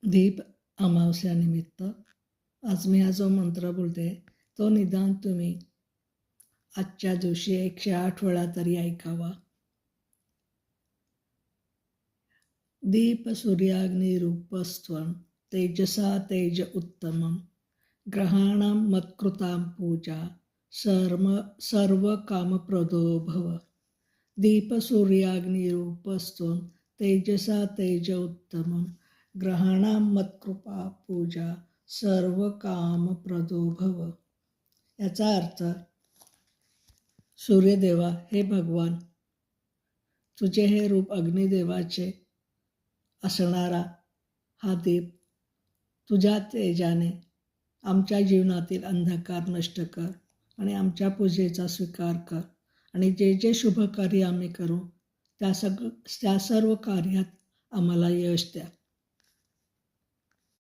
दीप अमावस्यानिमित्त आज मी हा जो मंत्र बोलते तो निदान तुम्ही आजच्या दिवशी 108 वेळा तरी ऐकावा. दीप सूर्याग्निरूपस्त्वं तेजसा तेज उत्तमं ग्रहाणां मत्कृतां पूजा सर्वकामप्रदो भव. दीप सूर्याग्निरूपस्त्वं तेजसा तेज उत्तमं ग्रहाणां मत्कृपा पूजा सर्वकामप्रदो भव. याचा अर्थ, सूर्यदेवा हे भगवान, तुझे हे रूप अग्निदेवाचे असणारा हा दीप तुझ्या तेजाने आमच्या जीवनातील अंधकार नष्ट कर आणि आमच्या पूजेचा स्वीकार कर आणि जे जे शुभ कार्य आम्ही करू त्या सर्व कार्यात आम्हाला यश द्या.